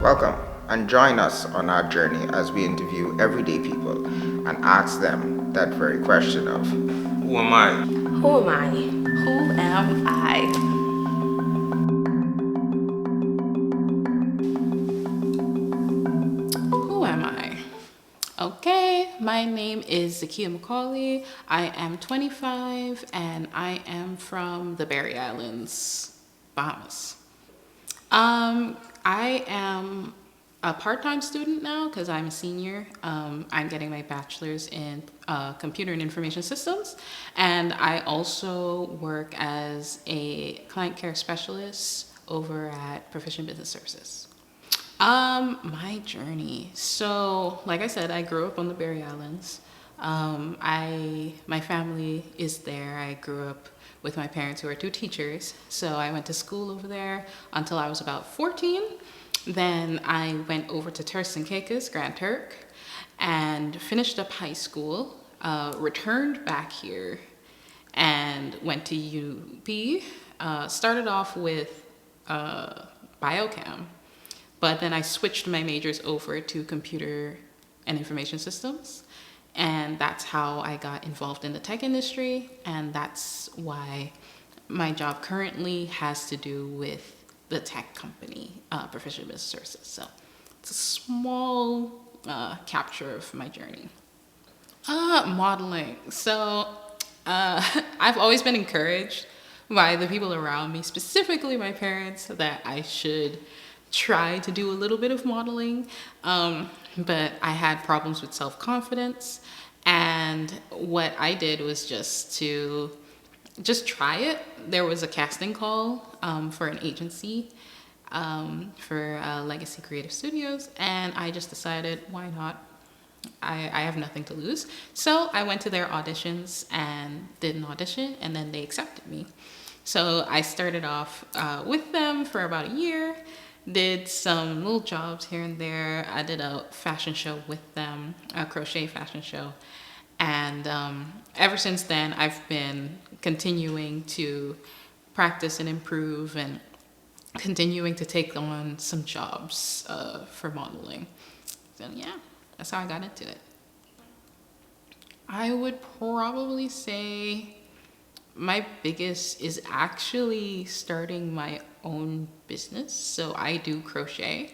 Welcome and join us on our journey as we interview everyday people and ask them that very question of who am I? Who am I? Who am I? Who am I? Okay, my name is Zakiya McAulay. I am 25 and I am from the Berry Islands, Bahamas. I am a part-time student now because I'm a senior. I'm getting my bachelor's in computer and information systems, and I also work as a client care specialist over at Proficient Business Services. My journey. So, like I said, I grew up on the Berry Islands. My family is there. I grew up with my parents who are two teachers. So I went to school over there until I was about 14. Then I went over to Turks and Caicos, Grand Turk, and finished up high school, returned back here, and went to UP. Started off with biochem, but then I switched my majors over to computer and information systems. And that's how I got involved in the tech industry. And that's why my job currently has to do with the tech company, Proficient Business Services. So it's a small capture of my journey. Modeling. So I've always been encouraged by the people around me, specifically my parents, that I should try to do a little bit of modeling. But I had problems with self-confidence. And what I did was just try it. There was a casting call for an agency for Legacy Creative Studios. And I just decided, why not? I have nothing to lose. So I went to their auditions and did an audition, and then they accepted me. So I started off with them for about a year, did some little jobs here and there. I did a fashion show with them, a crochet fashion show. And ever since then, I've been continuing to practice and improve and continuing to take on some jobs for modeling. So yeah, that's how I got into it. I would probably say my biggest is actually starting my own business. So I do crochet.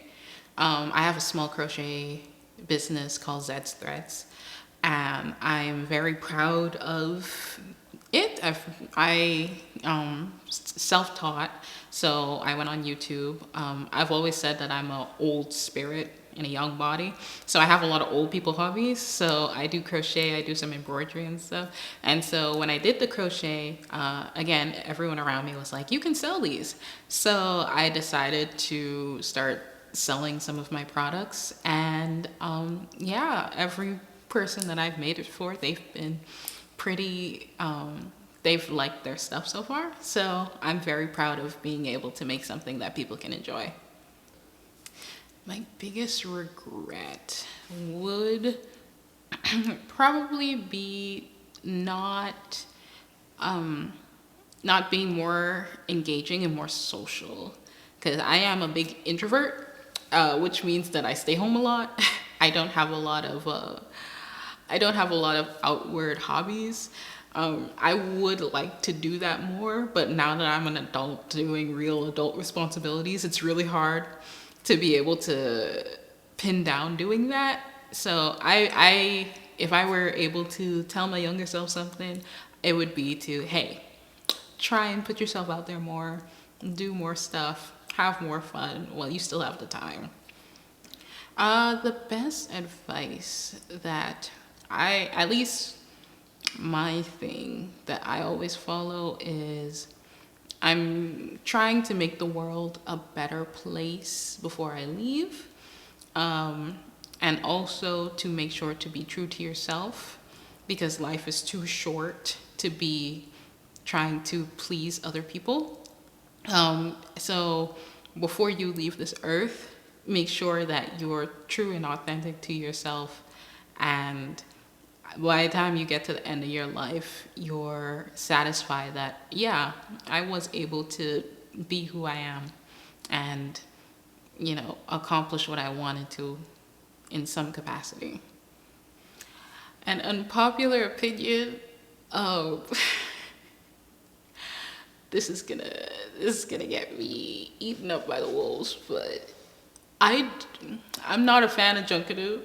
I have a small crochet business called Zed's Threads, and I am very proud of it. I self-taught, so I went on YouTube. I've always said that I'm an old spirit in a young body, so I have a lot of old people hobbies. So I do crochet, I do some embroidery and stuff. And so when I did the crochet, again, everyone around me was like, you can sell these. So I decided to start selling some of my products, and yeah, every person that I've made it for, they've been pretty they've liked their stuff so far. So I'm very proud of being able to make something that people can enjoy. My biggest regret would probably be not being more engaging and more social, because I am a big introvert, which means that I stay home a lot. I don't have a lot of outward hobbies. I would like to do that more, but now that I'm an adult doing real adult responsibilities, it's really hard to be able to pin down doing that. So if I were able to tell my younger self something, it would be to, hey, try and put yourself out there more, do more stuff, have more fun while you still have the time. The best advice that at least my thing that I always follow is I'm trying to make the world a better place before I leave. And also to make sure to be true to yourself, because life is too short to be trying to please other people. So before you leave this earth, make sure that you're true and authentic to yourself, and by the time you get to the end of your life, you're satisfied that, yeah, I was able to be who I am, and accomplish what I wanted to in some capacity. An unpopular opinion, oh, this is gonna get me eaten up by the wolves, but I'm not a fan of Junkanoo.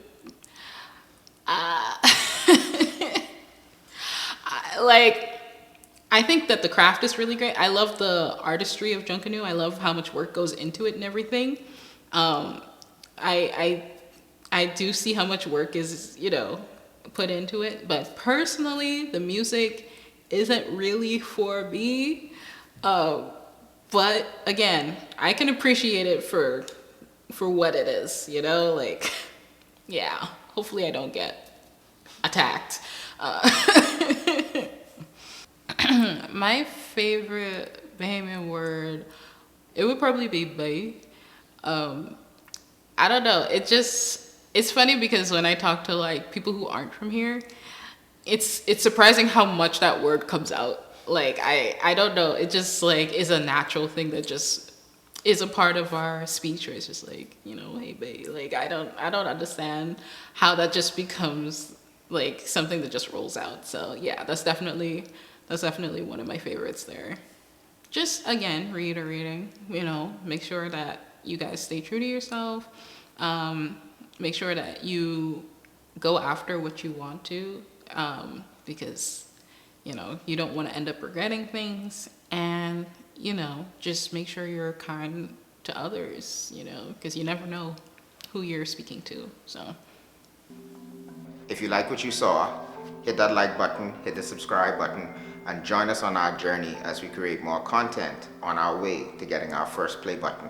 I think that the craft is really great. I love the artistry of Junkanoo. I love how much work goes into it and everything. I do see how much work is, put into it. But personally, the music isn't really for me. But again, I can appreciate it for what it is, yeah. Hopefully I don't get attacked. My favorite Bahamian word, it would probably be bay. I don't know. It's funny because when I talk to like people who aren't from here, it's surprising how much that word comes out. Like I don't know. It just like is a natural thing that just is a part of our speech. Where it's just like, hey babe. Like I don't understand how that just becomes like something that just rolls out. So yeah, that's definitely one of my favorites there. Just again, reiterating, make sure that you guys stay true to yourself. Make sure that you go after what you want to, because, you don't want to end up regretting things. And, just make sure you're kind to others, because you never know who you're speaking to. So, If you like what you saw, hit that like button, hit the subscribe button, and join us on our journey as we create more content on our way to getting our first play button.